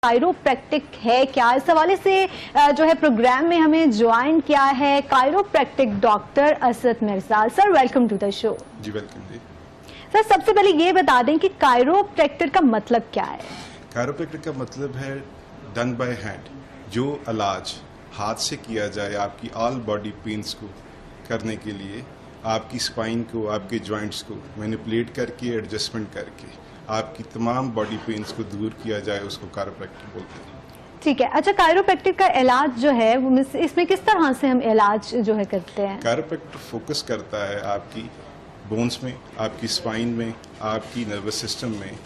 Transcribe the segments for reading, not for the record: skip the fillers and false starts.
Chiropractic है क्या, इस हवाले से जो है प्रोग्राम में हमें ज्वाइन किया है chiropractic doctor Asad Mirza. Sir welcome to the show. जी वेलकम जी। सर सबसे पहले ये बता दें कि कायरोप्रैक्टर का मतलब क्या है। कायरोप्रैक्टिक का मतलब है डन बाय हैंड, जो इलाज हाथ से किया जाए आपकी ऑल बॉडी पेन्स को करने के लिए, आपकी स्पाइन को, आपके जॉइंट्स को मैनिपुलेट करके, एडजस्टमेंट करके आपकी तमाम बॉडी पेन्स को दूर किया जाए, उसको कायरोप्रैक्टिक बोलते हैं। ठीक है। अच्छा, कायरोप्रैक्टिक का इलाज जो है वो इसमें किस तरह से हम इलाज जो है करते हैं? कायरोप्रैक्टर फोकस करता है आपकी बोन्स में, आपकी स्पाइन में, आपकी नर्वस सिस्टम में,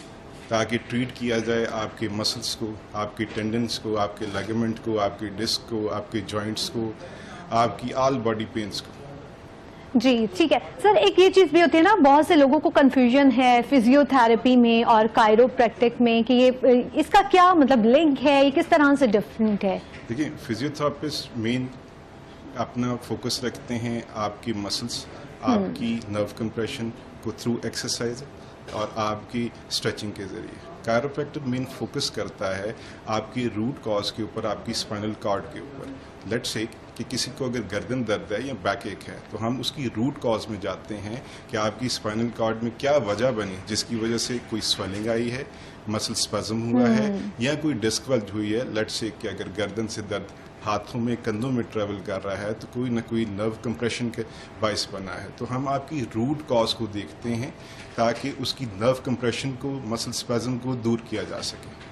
ताकि ट्रीट किया जाए आपके मसल्स को, आपके टेंडन्स को, आपके लिगामेंट को, आपके डिस्क को, आपके जॉइंट्स को, आपकी ऑल बॉडी पेन्स को। जी ठीक है। सर एक ये चीज भी होती है ना, बहुत से लोगों को कंफ्यूजन है फिजियोथेरेपी में और कायरोप्रैक्टिक में कि ये इसका क्या मतलब लिंक है, ये किस तरह से डिफरेंट है? देखिए, फिजियोथेरेपिस्ट मेन अपना फोकस रखते हैं आपकी मसल्स, आपकी नर्व कंप्रेशन को थ्रू एक्सरसाइज और आपकी स्ट्रेचिंग के जरिए। कायरोप्रैक्टर मेन फोकस करता है आपकी रूट कॉज के ऊपर, आपकी स्पाइनल कॉर्ड के ऊपर। लेट्स से कि किसी को अगर गर्दन दर्द है या बैक एक है, तो हम उसकी रूट कॉज में जाते हैं कि आपकी स्पाइनल कॉर्ड में क्या वजह बनी जिसकी वजह से कोई स्वेलिंग आई है, मसल स्पैज्म हुआ है या कोई डिस्क बल्ज हुई है। लेट्स से कि अगर गर्दन से दर्द हाथों में, कंधों में ट्रेवल कर रहा है, तो कोई ना कोई नर्व कंप्रेशन के बायस बना है। तो हम आपकी रूट कॉज को देखते हैं ताकि उसकी नर्व कंप्रेशन को, मसल स्पैज्म को दूर किया जा सके।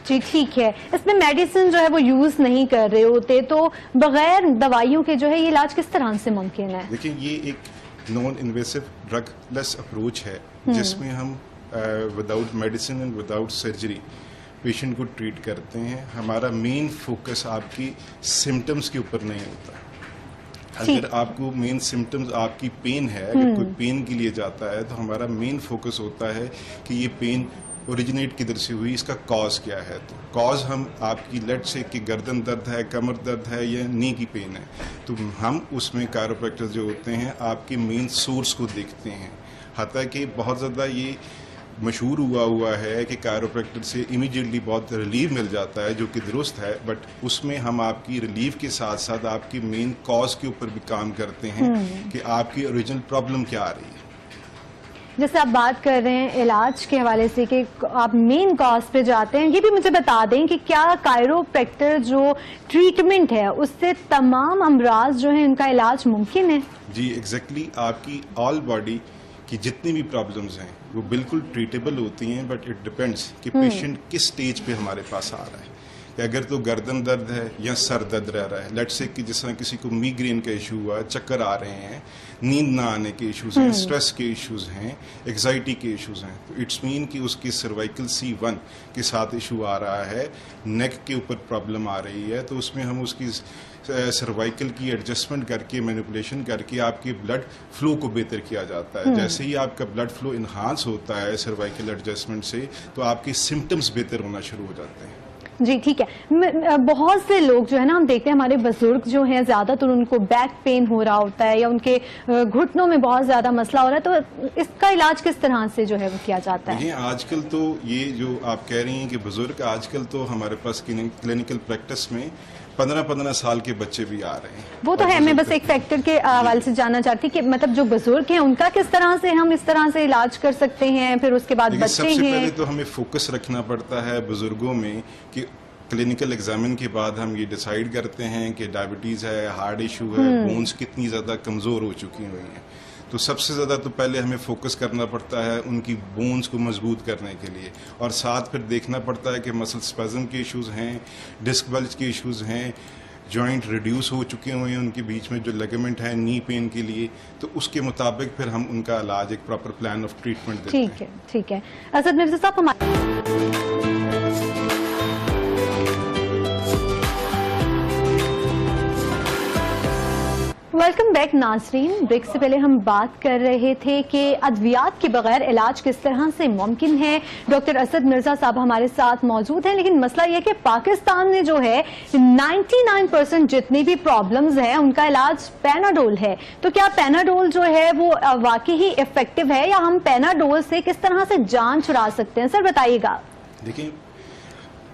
जी ठीक है। इसमें मेडिसिन जो है वो यूज नहीं कर रहे होते, तो बगैर दवाइयों के जो है ये इलाज किस तरह से मुमकिन है? देखिए, ये एक non invasive drug less approach है जिसमें हम without medicine and without surgery patient को ट्रीट करते हैं। हमारा मेन फोकस आपकी सिम्टम्स के ऊपर नहीं होता। अगर आपको मेन सिम्टम्स आपकी पेन है, अगर कोई पेन के लिए जाता है, तो हमारा मेन फोकस होता है कि ये पेन ओरिजिनेट किधर से हुई, इसका कॉज क्या है। तो कॉज हम आपकी लेट से कि गर्दन दर्द है, कमर दर्द है या नी की पेन है, तो हम उसमें कायरोप्रैक्टर जो होते हैं आपके मेन सोर्स को देखते हैं। हालांकि बहुत ज़्यादा ये मशहूर हुआ है कि कायरोप्रैक्टर से इमीडिएटली बहुत रिलीफ मिल जाता है, जो कि दुरुस्त है, बट उसमें हम आपकी रिलीफ के साथ साथ आपकी मेन कॉज के ऊपर भी काम करते हैं कि आपकी ओरिजिनल प्रॉब्लम क्या आ रही है। जैसे आप बात कर रहे हैं इलाज के हवाले से कि आप मेन कॉज पे जाते हैं, ये भी मुझे बता दें कि क्या कायरोप्रैक्टर जो ट्रीटमेंट है उससे तमाम अमराज जो है इनका इलाज मुमकिन है? जी एग्जैक्टली। आपकी ऑल बॉडी की जितनी भी प्रॉब्लम्स हैं वो बिल्कुल ट्रीटेबल होती हैं, बट इट डिपेंड्स कि पेशेंट किस स्टेज पे हमारे पास आ रहा है। कि अगर तो गर्दन दर्द है या सर दर्द रह रहा है, लेट्स से कि जिस तरह किसी को माइग्रेन का इशू हुआ, चक्कर आ रहे हैं, नींद ना आने के इश्यूज हैं, स्ट्रेस के इश्यूज हैं, एग्जाइटी के इश्यूज हैं, तो इट्स मीन कि उसकी सर्वाइकल C1 के साथ इशू आ रहा है, नेक के ऊपर प्रॉब्लम आ रही है, तो उसमें हम उसकी सर्वाइकल की एडजस्टमेंट करके, मैनिपुलेशन करके आपके ब्लड फ्लो को बेहतर किया जाता है। जैसे ही आपका ब्लड फ्लो इन्हांस होता है सर्वाइकल एडजस्टमेंट से, तो आपके सिम्टम्स बेहतर होना शुरू हो जाते हैं। जी ठीक है। बहुत से लोग जो है ना, हम देखते हैं हमारे बुजुर्ग जो हैं ज्यादातर उनको बैक पेन हो रहा होता है या उनके घुटनों में बहुत ज्यादा मसला हो रहा है, तो इसका इलाज किस तरह से जो है वो किया जाता है? आजकल तो ये जो आप कह रही हैं कि बुजुर्ग, आजकल तो हमारे पास क्लिनिकल प्रैक्टिस में 15-15 साल के बच्चे भी आ रहे हैं। वो तो है, मैं बस एक फैक्टर के हवाले से जानना चाहती कि मतलब जो बुजुर्ग हैं उनका किस तरह से हम इस तरह से इलाज कर सकते हैं, फिर उसके बाद बच्चे सबसे पहले तो हमें फोकस रखना पड़ता है बुजुर्गों में कि क्लिनिकल एग्जामिन के बाद हम ये डिसाइड करते हैं कि डायबिटीज है, हार्ट इशू है, बोन्स कितनी ज्यादा कमजोर हो चुकी हुई हैं। तो सबसे ज़्यादा तो पहले हमें फोकस करना पड़ता है उनकी बोन्स को मजबूत करने के लिए, और साथ फिर देखना पड़ता है कि मसल स्पैज्म के इश्यूज हैं, डिस्क बल्ज के इश्यूज हैं, जॉइंट रिड्यूस हो चुके हुए हैं उनके बीच में जो लिगामेंट है नी पेन के लिए, तो उसके मुताबिक फिर हम उनका इलाज, एक प्रॉपर प्लान ऑफ ट्रीटमेंट देते हैं। ठीक है, ठीक है। असद मिर्जा साहब, हमारे वेलकम बैक नाजरीन। ब्रेक से पहले हम बात कर रहे थे कि अद्वियात के बगैर इलाज किस तरह से मुमकिन है। डॉक्टर असद मिर्जा साहब हमारे साथ मौजूद हैं, लेकिन मसला यह कि पाकिस्तान में जो है 99% जितनी भी प्रॉब्लम्स हैं उनका इलाज पैनाडोल है। तो क्या पैनाडोल जो है वो वाकई ही इफेक्टिव है, या हम पैनाडोल से किस तरह से जान छुड़ा सकते हैं? सर बताइएगा। देखिए,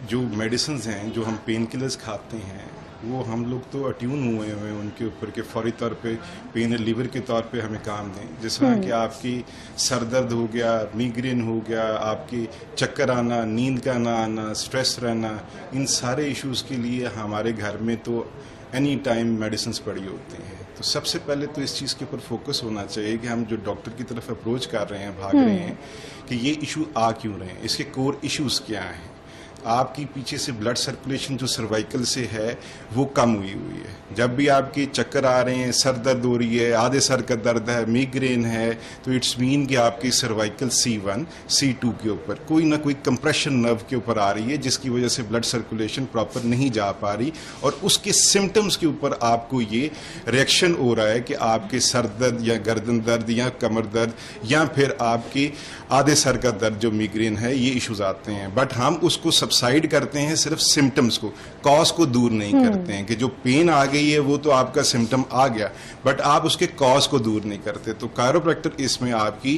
जो मेडिसिन हैं, जो हम पेन किलर्स खाते हैं, वो हम लोग तो अट्यून हुए हैं उनके ऊपर के फौरी तौर पे पेन रिलीवर के तौर पे हमें काम दें। जिस तरह कि आपकी सर दर्द हो गया, मिग्रेन हो गया, आपकी चक्कर आना, नींद का ना आना, स्ट्रेस रहना, इन सारे इश्यूज़ के लिए हमारे घर में तो एनी टाइम मेडिसिन पड़ी होती हैं। तो सबसे पहले तो इस चीज़ के ऊपर फोकस होना चाहिए कि हम जो डॉक्टर की तरफ अप्रोच कर रहे हैं, भाग रहे हैं, कि ये इशू आ क्यों रहे हैं, इसके कोर इश्यूज़ क्या हैं। आपकी पीछे से ब्लड सर्कुलेशन जो सर्वाइकल से है वो कम हुई है। जब भी आपके चक्कर आ रहे हैं, सर दर्द हो रही है, आधे सर का दर्द है, मिग्रेन है, तो इट्स मीन कि आपकी सर्वाइकल C1 C2 के ऊपर कोई ना कोई कंप्रेशन नर्व के ऊपर आ रही है, जिसकी वजह से ब्लड सर्कुलेशन प्रॉपर नहीं जा पा रही, और उसके सिम्टम्स के ऊपर आपको ये रिएक्शन हो रहा है कि आपके सर दर्द या गर्दन दर्द या कमर दर्द या फिर आपके आधे सर का दर्द जो मिग्रेन है, ये इश्यूज आते हैं। बट हम उसको सबसाइड करते हैं सिर्फ सिम्टम्स को, कॉज को दूर नहीं करते हैं कि जो पेन आ गई है वो तो आपका सिम्टम आ गया, बट आप उसके कॉज को दूर नहीं करते। तो कायरोप्रैक्टर इसमें आपकी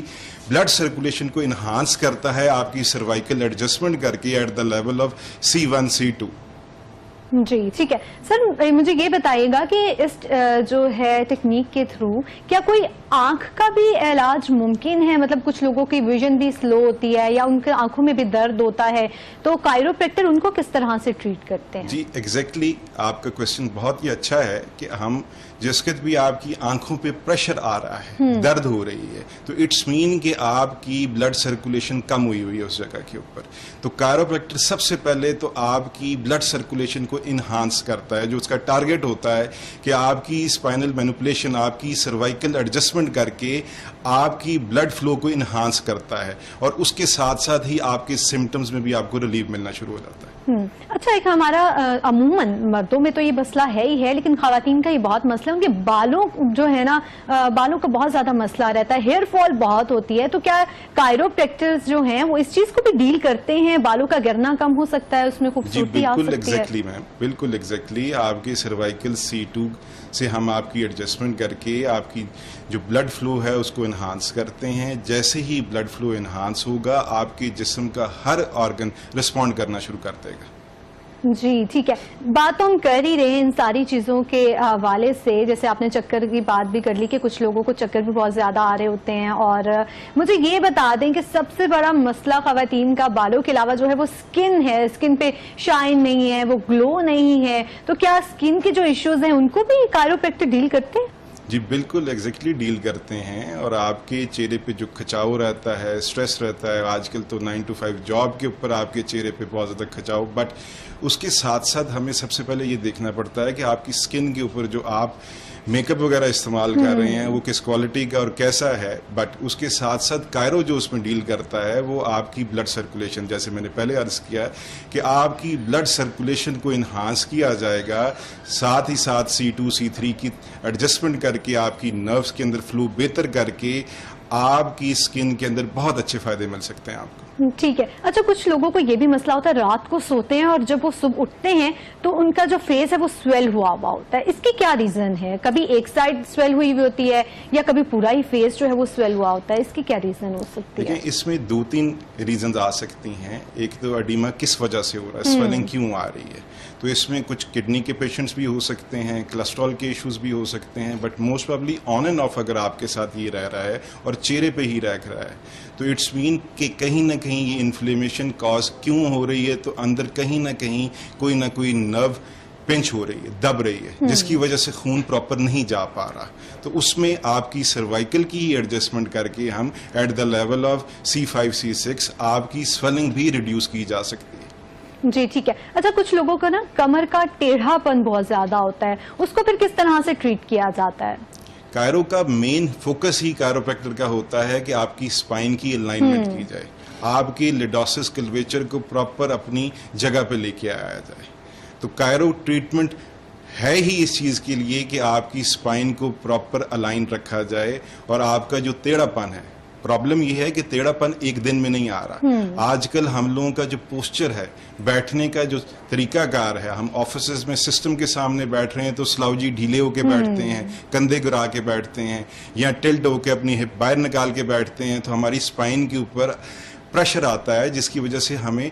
ब्लड सर्कुलेशन को इन्हांस करता है, आपकी सर्वाइकल एडजस्टमेंट करके at the level of C1 C2। जी ठीक है सर, मुझे ये बताइएगा कि इस जो है टेक्निक के थ्रू क्या कोई आंख का भी इलाज मुमकिन है? मतलब कुछ लोगों की विजन भी स्लो होती है या उनके आंखों में भी दर्द होता है, तो कायरोप्रैक्टर उनको किस तरह से ट्रीट करते हैं? जी एग्जैक्टली, आपका क्वेश्चन बहुत ही अच्छा है कि हम जिस वक्त भी आपकी आंखों पे प्रेशर आ रहा है, दर्द हो रही है, तो इट्स मीन कि आपकी ब्लड सर्कुलेशन कम हुई है उस जगह के ऊपर। तो कायरोप्रैक्टर सबसे पहले तो आपकी ब्लड सर्कुलेशन को इन्हांस करता है, जो उसका टारगेट होता है कि आपकी स्पाइनल मैनिपुलेशन, आपकी सर्वाइकल एडजस्टमेंट करके आपकी ब्लड फ्लो को इन्हांस करता है, और उसके साथ साथ ही आपके सिम्टम्स में भी आपको रिलीफ मिलना शुरू हो जाता है। अच्छा, एक हमारा अमूमन मर्दों में तो ये मसला है ही है, लेकिन खवातीन का ये बहुत मसला है, उनके बालों जो है ना, बालों का बहुत ज्यादा मसला रहता है, हेयर फॉल बहुत होती है। तो क्या कायरोप्रैक्टर्स जो हैं वो इस चीज को भी डील करते हैं? बालों का गिरना कम हो सकता है, उसमें खूबसूरती आ सकती है? एग्जैक्टली मैम, बिल्कुल एग्जैक्टली। आपकी सर्वाइकल C2 से हम आपकी एडजस्टमेंट करके आपकी जो ब्लड फ्लो है उसको इन्हांस करते हैं। जैसे ही ब्लड फ्लो इन्हांस होगा, आपके जिस्म का हर ऑर्गन रिस्पॉन्ड करना शुरू कर देगा। जी ठीक है, बात तो हम कर ही रहे हैं इन सारी चीज़ों के हवाले से। जैसे आपने चक्कर की बात भी कर ली कि कुछ लोगों को चक्कर भी बहुत ज़्यादा आ रहे होते हैं, और मुझे ये बता दें कि सबसे बड़ा मसला ख़वातीन का बालों के अलावा जो है वो स्किन है। स्किन पे शाइन नहीं है, वो ग्लो नहीं है, तो क्या स्किन के जो इश्यूज हैं उनको भी कायरोप्रैक्टर डील करते हैं? जी बिल्कुल एग्जैक्टली डील करते हैं। और आपके चेहरे पे जो खिंचाव रहता है, स्ट्रेस रहता है, आजकल तो 9 to 5 जॉब के ऊपर आपके चेहरे पे बहुत ज़्यादा खिंचाव, बट उसके साथ साथ हमें सबसे पहले ये देखना पड़ता है कि आपकी स्किन के ऊपर जो आप मेकअप वगैरह इस्तेमाल कर रहे हैं वो किस क्वालिटी का और कैसा है। बट उसके साथ साथ कायरो जो उसमें डील करता है वो आपकी ब्लड सर्कुलेशन, जैसे मैंने पहले अर्ज किया कि आपकी ब्लड सर्कुलेशन को इन्हांस किया जाएगा, साथ ही साथ C2 C3 की एडजस्टमेंट करके आपकी नर्व्स के अंदर फ्लो बेहतर करके आपकी स्किन के अंदर बहुत अच्छे फायदे मिल सकते हैं आपको। ठीक है। अच्छा, कुछ लोगों को ये भी मसला होता है, रात को सोते हैं और जब वो सुबह उठते हैं तो उनका जो फेस है वो स्वेल हुआ हुआ होता है। इसकी क्या रीजन है? कभी एक साइड स्वेल हुई हुई होती है या कभी पूरा ही फेस जो है वो स्वेल हुआ होता है, इसकी क्या रीजन हो सकती है? इसमें 2-3 रीजन आ सकती हैं। एक तो एडिमा किस वजह से हो रहा है, स्वेलिंग क्यों आ रही है, तो इसमें कुछ किडनी के पेशेंट्स भी हो सकते हैं, कोलेस्ट्रॉल के इश्यूज भी हो सकते हैं, but most probably on end of अगर आपके साथ ये रह रहा है और चेहरे पे ही रह रहा है, तो इट्स मीन कि कहीं ना कहीं ये इन्फ्लेमेशन कॉज क्यों हो रही है, तो अंदर कहीं ना कोई नर्व पिंच हो रही है, दब रही है, जिसकी वजह से खून प्रॉपर नहीं जा पा रहा। तो उसमें आपकी सर्वाइकल की ही एडजस्टमेंट करके हम at the level of C5 C6 आपकी स्वेलिंग भी रिड्यूस की जा सकती है। जी ठीक है। अच्छा, कुछ लोगों का ना कमर का टेढ़ापन बहुत ज्यादा होता है, उसको फिर किस तरह से ट्रीट किया जाता है? कायरो का मेन फोकस ही कायरोप्रैक्टर का होता है कि आपकी स्पाइन की अलाइनमेंट की जाए, आपके लिडोसिस कर्वेचर को प्रॉपर अपनी जगह पे लेके आया जाए। तो कायरो ट्रीटमेंट है ही इस चीज के लिए कि आपकी स्पाइन को प्रॉपर अलाइन रखा जाए, और आपका जो टेढ़ापन है, प्रॉब्लम यह है कि टेढ़ापन एक दिन में नहीं आ रहा। आजकल हम लोगों का जो पोस्चर है, बैठने का जो तरीकाकार है, हम ऑफिसेज में सिस्टम के सामने बैठ रहे हैं तो स्लाउजी ढीले होके बैठते हैं, कंधे गिरा के बैठते हैं, या टिल्ट होके अपनी हिप बाहर निकाल के बैठते हैं, तो हमारी स्पाइन के ऊपर प्रेशर आता है, जिसकी वजह से हमें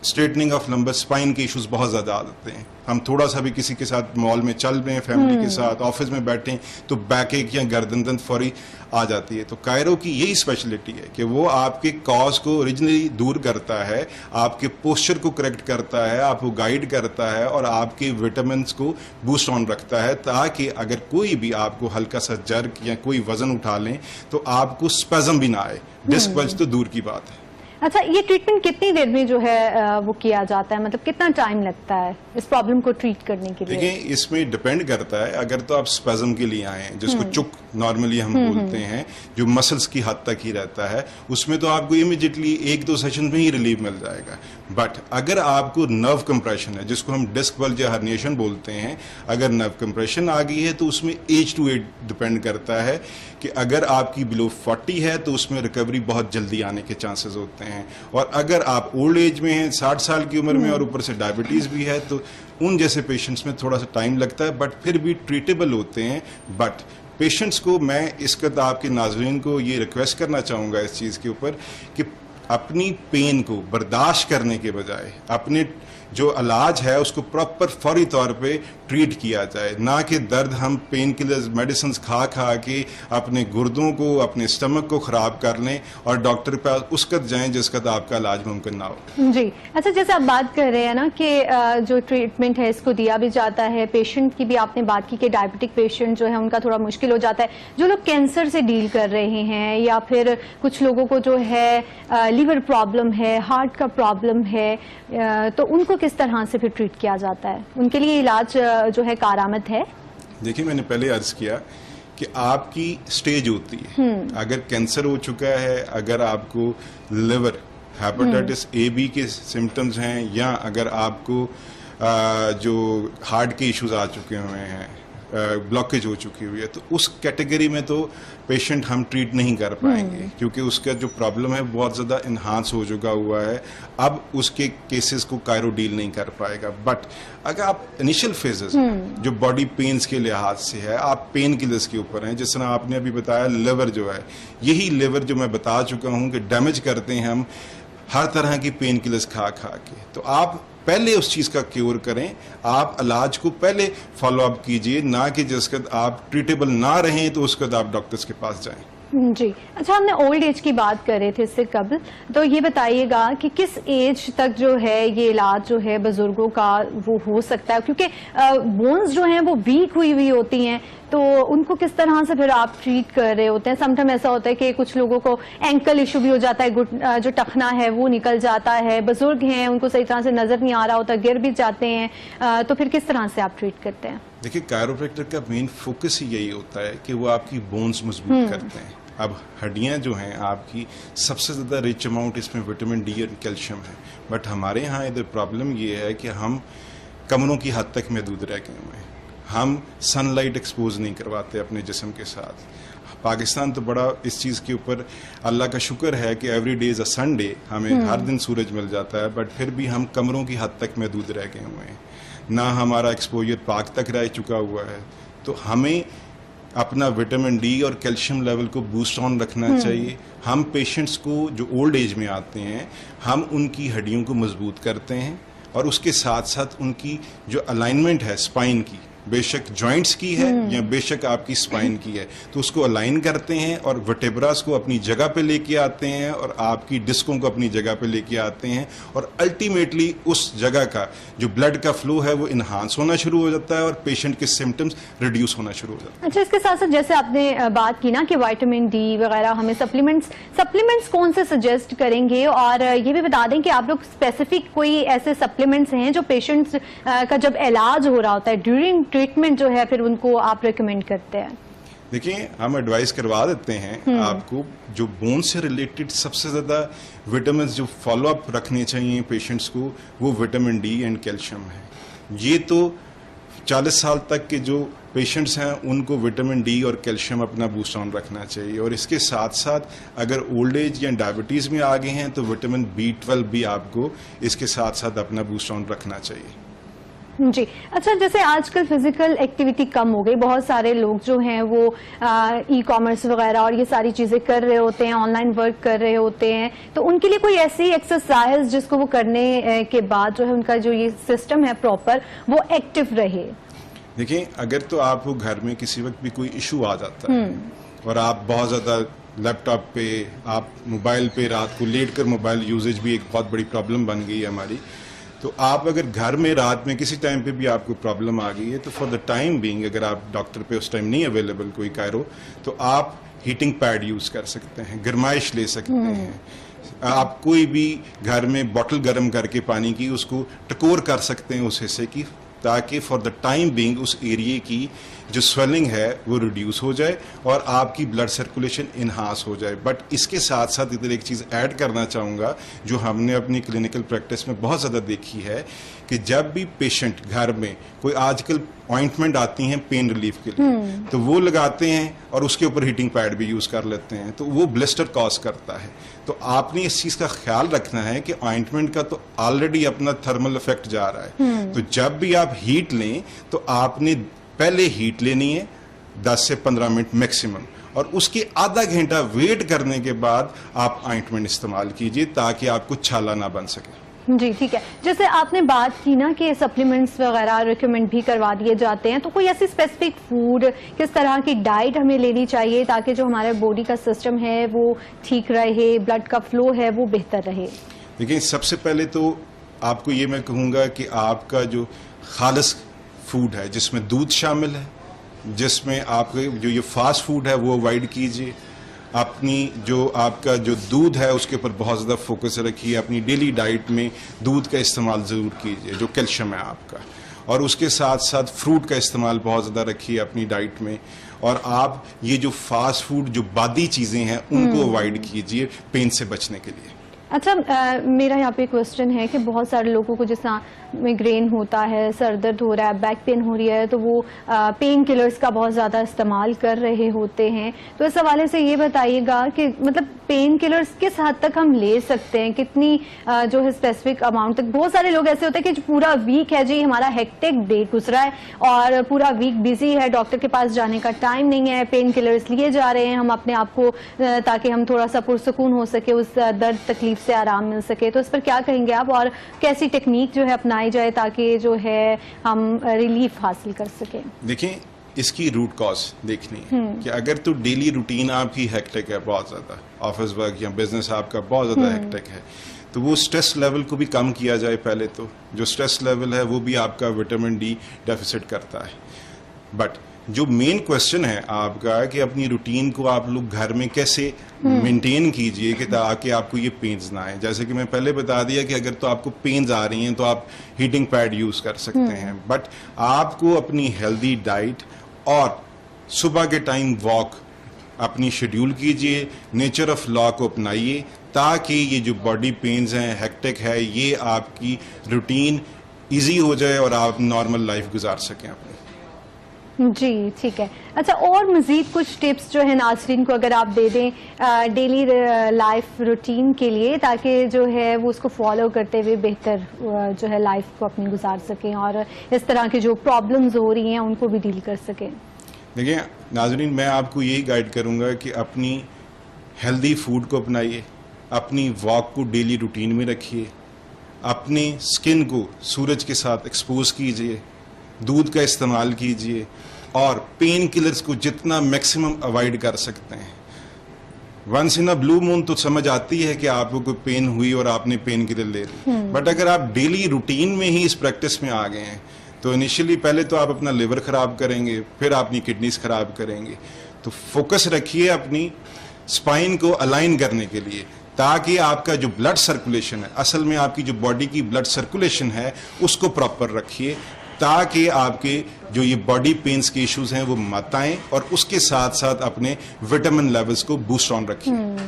स्ट्रेटनिंग ऑफ लंबर, स्पाइन के इश्यूज बहुत ज्यादा आते हैं। हम थोड़ा सा भी किसी के साथ मॉल में चल रहे हैं, फैमिली के साथ, ऑफिस में बैठे हैं, तो बैक एक या गर्दन दर्द फौरी आ जाती है। तो कायरो की यही स्पेशलिटी है कि वो आपके कॉज को ओरिजिनली दूर करता है, आपके पोस्चर को करेक्ट करता है, आपको गाइड करता है और आपके विटामिन को बूस्ट ऑन रखता है, ताकि अगर कोई भी आपको हल्का सा जर्क या कोई वजन उठा लें तो आपको स्पैज़म भी ना आए। डिस्क बल्ज तो दूर की बात है। अच्छा, ये ट्रीटमेंट कितनी देर में जो है वो किया जाता है, मतलब कितना टाइम लगता है इस प्रॉब्लम को ट्रीट करने के लिए? देखिए, इसमें डिपेंड करता है। अगर तो आप स्पैज़म के लिए आए हैं, जिसको चुक नॉर्मली हम बोलते हैं, जो मसल्स की हद तक ही रहता है, उसमें तो आपको इमीडिएटली 1-2 सेशन में ही रिलीफ मिल जाएगा। बट अगर आपको नर्व कंप्रेशन है, जिसको हम डिस्क बल्ज या हर्निएशन बोलते हैं, अगर नर्व कंप्रेशन आ गई है तो उसमें एज टू एज डिपेंड करता है कि अगर आपकी बिलो 40 है तो उसमें रिकवरी बहुत जल्दी आने के चांसेस होते हैं, और अगर आप ओल्ड एज में हैं, 60 साल की उम्र में, और ऊपर से डायबिटीज भी है, तो उन जैसे पेशेंट्स में थोड़ा सा टाइम लगता है, बट फिर भी ट्रीटेबल होते हैं। बट पेशेंट्स को मैं इस कदर आपके नाज़रीन को ये रिक्वेस्ट करना चाहूँगा इस चीज़ के ऊपर कि अपनी पेन को बर्दाश्त करने के बजाय अपने जो इलाज है उसको प्रॉपर फौरी तौर पे ट्रीट किया जाए, ना कि दर्द हम पेन किलर्स मेडिसिन खा खा के अपने गुर्दों को, अपने स्टमक को ख़राब कर लें और डॉक्टर के पास उस कद जाएं जिस कद आपका इलाज मुमकिन ना हो। जी, अच्छा, जैसे आप बात कर रहे हैं ना कि जो ट्रीटमेंट है इसको दिया भी जाता है, पेशेंट की भी आपने बात की कि डायबिटिक पेशेंट जो है उनका थोड़ा मुश्किल हो जाता है, जो लोग कैंसर से डील कर रहे हैं या फिर कुछ लोगों को जो है लीवर प्रॉब्लम है, हार्ट का प्रॉब्लम है, तो उनको किस तरह से फिर ट्रीट किया जाता है? उनके लिए इलाज जो है कारआमद है? देखिए, मैंने पहले अर्ज किया कि आपकी स्टेज होती है। अगर कैंसर हो चुका है, अगर आपको लिवर, हेपेटाइटिस ए बी के सिम्टम्स हैं, या अगर आपको जो हार्ट के इश्यूज आ चुके हुए हैं, ब्लॉकेज हो चुकी हुई है, तो उस कैटेगरी में तो पेशेंट हम ट्रीट नहीं कर पाएंगे, क्योंकि उसका जो प्रॉब्लम है बहुत ज़्यादा इन्हांस हो चुका हुआ है। अब उसके केसेस को कायरो डील नहीं कर पाएगा। बट अगर आप इनिशियल फेजेस जो बॉडी पेन्स के लिहाज से है, आप पेन किलर्स के ऊपर हैं, जिस तरह आपने अभी बताया लिवर जो है, यही लिवर जो मैं बता चुका हूँ कि डैमेज करते हैं हम हर तरह की पेन किलर्स खा खा के। तो आप पहले उस चीज़ का क्योर करें, आप इलाज को पहले फॉलो अप कीजिए, ना कि जिस वक्त आप ट्रीटेबल ना रहें तो उस वक्त आप डॉक्टर्स के पास जाएं। जी, अच्छा, हमने ओल्ड एज की बात कर रहे थे इससे कबल, तो ये बताइएगा कि किस एज तक जो है ये इलाज जो है बुजुर्गों का वो हो सकता है, क्योंकि बोन्स जो हैं वो वीक हुई हुई होती हैं, तो उनको किस तरह से फिर आप ट्रीट कर रहे होते हैं? समटाइम ऐसा होता है कि कुछ लोगों को एंकल इशू भी हो जाता है, जो टखना है वो निकल जाता है, बुजुर्ग हैं उनको सही तरह से नजर नहीं आ रहा होता, गिर भी जाते हैं, तो फिर किस तरह से आप ट्रीट करते हैं? देखिए, कायरोप्रैक्टर का मेन फोकस ही यही होता है कि वो आपकी बोन्स मजबूत करते हैं। अब हड्डियां जो हैं आपकी, सबसे ज़्यादा रिच अमाउंट इसमें विटामिन डी और कैल्शियम है, बट हमारे यहाँ इधर प्रॉब्लम ये है कि हम कमरों की हद तक महदूद रह गए हुए हैं। हम सनलाइट एक्सपोज नहीं करवाते अपने जिस्म के साथ। पाकिस्तान तो बड़ा इस चीज़ के ऊपर अल्लाह का शुक्र है कि every day is a Sunday, हमें हर दिन सूरज मिल जाता है, बट फिर भी हम कमरों की हद तक महदूद रह गए हुए हैं, ना हमारा एक्सपोजर पाक तक रह चुका हुआ है। तो हमें अपना विटामिन डी और कैल्शियम लेवल को बूस्ट ऑन रखना चाहिए। हम पेशेंट्स को जो ओल्ड एज में आते हैं, हम उनकी हड्डियों को मजबूत करते हैं, और उसके साथ साथ उनकी जो अलाइनमेंट है स्पाइन की, बेशक जॉइंट्स की है या बेशक आपकी स्पाइन की है, तो उसको अलाइन करते हैं और वर्टेब्रास को अपनी जगह पे लेके आते हैं और आपकी डिस्कों को अपनी जगह पे लेके आते हैं, और अल्टीमेटली उस जगह का जो ब्लड का फ्लो है वो इन्हांस होना शुरू हो जाता है और पेशेंट के सिम्टम्स रिड्यूस होना शुरू हो जाता है। अच्छा, इसके साथ साथ जैसे आपने बात की ना कि विटामिन डी वगैरह हमें सप्लीमेंट्स कौन से सजेस्ट करेंगे, और ये भी बता दें कि आप लोग स्पेसिफिक कोई ऐसे सप्लीमेंट्स हैं जो पेशेंट्स का जब इलाज हो रहा होता है ड्यूरिंग ट्रीटमेंट जो है फिर उनको आप रिकमेंड करते हैं? देखिए, हम एडवाइस करवा देते हैं आपको, जो बोन से रिलेटेड सबसे ज़्यादा विटामिन जो फॉलो अप रखने चाहिए पेशेंट्स को, वो विटामिन डी एंड कैल्शियम है। ये तो 40 साल तक के जो पेशेंट्स हैं उनको विटामिन डी और कैल्शियम अपना बूस्ट ऑन रखना चाहिए, और इसके साथ साथ अगर ओल्ड एज या डायबिटीज़ में आ गए हैं तो विटामिन B12 भी आपको इसके साथ साथ अपना बूस्ट ऑन रखना चाहिए। जी। अच्छा, जैसे आजकल फिजिकल एक्टिविटी कम हो गई, बहुत सारे लोग जो हैं वो ई कॉमर्स वगैरह और ये सारी चीजें कर रहे होते हैं, ऑनलाइन वर्क कर रहे होते हैं, तो उनके लिए कोई ऐसी एक्सरसाइज जिसको वो करने के बाद जो है उनका जो ये सिस्टम है प्रॉपर वो एक्टिव रहे? देखिए, अगर तो आपको घर में किसी वक्त भी कोई इशू आ जाता है और आप बहुत ज्यादा लैपटॉप पे, आप मोबाइल पे रात को लेट कर मोबाइल यूजेज भी एक बहुत बड़ी प्रॉब्लम बन गई है हमारी, तो आप अगर घर में रात में किसी टाइम पे भी आपको प्रॉब्लम आ गई है तो फॉर द टाइम बीइंग, अगर आप डॉक्टर पे उस टाइम नहीं अवेलेबल कोई कायरो, तो आप हीटिंग पैड यूज कर सकते हैं, गर्माइश ले सकते हैं। आप कोई भी घर में बॉटल गर्म करके पानी की उसको टकोर कर सकते हैं उस हिस्से की, ताकि फॉर द टाइम बीइंग उस एरिया की जो स्वेलिंग है वो रिड्यूस हो जाए और आपकी ब्लड सर्कुलेशन इनहांस हो जाए। बट इसके साथ साथ इधर एक चीज़ ऐड करना चाहूँगा जो हमने अपनी क्लिनिकल प्रैक्टिस में बहुत ज़्यादा देखी है कि जब भी पेशेंट घर में कोई, आजकल ऑइंटमेंट आती हैं पेन रिलीफ के लिए, तो वो लगाते हैं और उसके ऊपर हीटिंग पैड भी यूज़ कर लेते हैं, तो वो ब्लिस्टर कॉज करता है। तो आपने इस चीज़ का ख्याल रखना है कि ऑइंटमेंट का तो ऑलरेडी अपना थर्मल इफेक्ट जा रहा है, तो जब भी आप हीट लें तो आपने पहले हीट लेनी है 10 से 15 मिनट मैक्सिमम, और उसके आधा घंटा वेट करने के बाद आप ऑइंटमेंट इस्तेमाल कीजिए ताकि आपको छाला ना बन सके। जी, ठीक है। जैसे आपने बात की ना कि सप्लीमेंट्स वगैरह रिकमेंड भी करवा दिए जाते हैं, तो कोई ऐसी स्पेसिफिक फूड, किस तरह की डाइट हमें लेनी चाहिए ताकि जो हमारे बॉडी का सिस्टम है वो ठीक रहे, ब्लड का फ्लो है वो बेहतर रहे? देखिए, सबसे पहले तो आपको ये मैं कहूँगा कि आपका जो खालिस फूड है जिसमें दूध शामिल है, जिसमें आपके जो ये फास्ट फूड है वो अवॉइड कीजिए। अपनी जो आपका जो दूध है उसके ऊपर बहुत ज़्यादा फोकस रखिए, अपनी डेली डाइट में दूध का इस्तेमाल ज़रूर कीजिए जो कैल्शियम है आपका, और उसके साथ साथ फ्रूट का इस्तेमाल बहुत ज़्यादा रखिए अपनी डाइट में। और आप ये जो फास्ट फूड, जो बादी चीज़ें हैं उनको अवॉइड कीजिए पेन से बचने के लिए। अच्छा, मेरा यहाँ पे क्वेश्चन है कि बहुत सारे लोगों को जैसा मिग्रेन होता है, सर दर्द हो रहा है, बैक पेन हो रही है, तो वो पेन किलर्स का बहुत ज़्यादा इस्तेमाल कर रहे होते हैं। तो इस हवाले से ये बताइएगा कि मतलब पेन किलर्स किस हद तक हम ले सकते हैं, कितनी जो है स्पेसिफिक अमाउंट तक? बहुत सारे लोग ऐसे होते हैं कि पूरा वीक है जी, हमारा हेक्टिक डे गुजरा है और पूरा वीक बिजी है, डॉक्टर के पास जाने का टाइम नहीं है, पेन किलर्स लिए जा रहे हैं हम अपने आप को ताकि हम थोड़ा सा पुरसकून हो सके, उस दर्द तकलीफ से आराम मिल सके। तो इस पर क्या कहेंगे आप, और कैसी टेक्निक जो है अपनाई जाए ताकि जो है हम रिलीफ हासिल कर सके? देखिए, इसकी रूट कॉज देखनी है कि अगर तो डेली रूटीन आपकी हेक्टिक है, बहुत ज्यादा ऑफिस वर्क या बिजनेस आपका बहुत ज्यादा हेक्टिक है, तो वो स्ट्रेस लेवल को भी कम किया जाए। पहले तो जो स्ट्रेस लेवल है वो भी आपका विटामिन डी डेफिसिट करता है। बट जो मेन क्वेश्चन है आपका कि अपनी रूटीन को आप लोग घर में कैसे मेंटेन कीजिए कि ताकि आपको ये पेन्स ना आए। जैसे कि मैं पहले बता दिया कि अगर तो आपको पेन्स आ रही हैं तो आप हीटिंग पैड यूज कर सकते हैं, बट आपको अपनी हेल्दी डाइट और सुबह के टाइम वॉक अपनी शेड्यूल कीजिए, नेचर ऑफ लॉ को अपनाइए ताकि ये जो बॉडी पेन्स हैं, हेक्टिक है, ये आपकी रूटीन इजी हो जाए और आप नॉर्मल लाइफ गुजार सकें अपनी। जी, ठीक है। अच्छा, और मजीद कुछ टिप्स जो है नाज़रीन को अगर आप दे दें डेली लाइफ रूटीन के लिए, ताकि जो है वो उसको फॉलो करते हुए बेहतर जो है लाइफ को अपनी गुजार सकें और इस तरह की जो प्रॉब्लम्स हो रही हैं उनको भी डील कर सकें? देखिए नाज़रीन, मैं आपको यही गाइड करूंगा कि अपनी हेल्दी फूड को अपनाइए, अपनी वॉक को डेली रूटीन में रखिए, अपनी स्किन को सूरज के साथ एक्सपोज कीजिए, दूध का इस्तेमाल कीजिए और पेन किलर्स को जितना मैक्सिमम अवॉइड कर सकते हैं। Once in a blue moon तो समझ आती है कि आपको कोई पेन हुई और आपने पेन किलर ले ली, बट अगर आप डेली रूटीन में ही इस प्रैक्टिस में आ गए हैं तो इनिशियली पहले तो आप अपना लिवर खराब करेंगे, फिर अपनी किडनीज खराब करेंगे। तो फोकस रखिए अपनी स्पाइन को अलाइन करने के लिए ताकि आपका जो ब्लड सर्कुलेशन है, असल में आपकी जो बॉडी की ब्लड सर्कुलेशन है उसको प्रॉपर रखिए ताकि आपके जो ये बॉडी पेन्स के इश्यूज हैं वो मत आएं, और उसके साथ साथ अपने विटामिन लेवल्स को बूस्ट ऑन रखिए।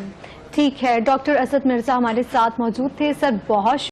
ठीक है, डॉक्टर असद मिर्जा हमारे साथ मौजूद थे। सर, बहुत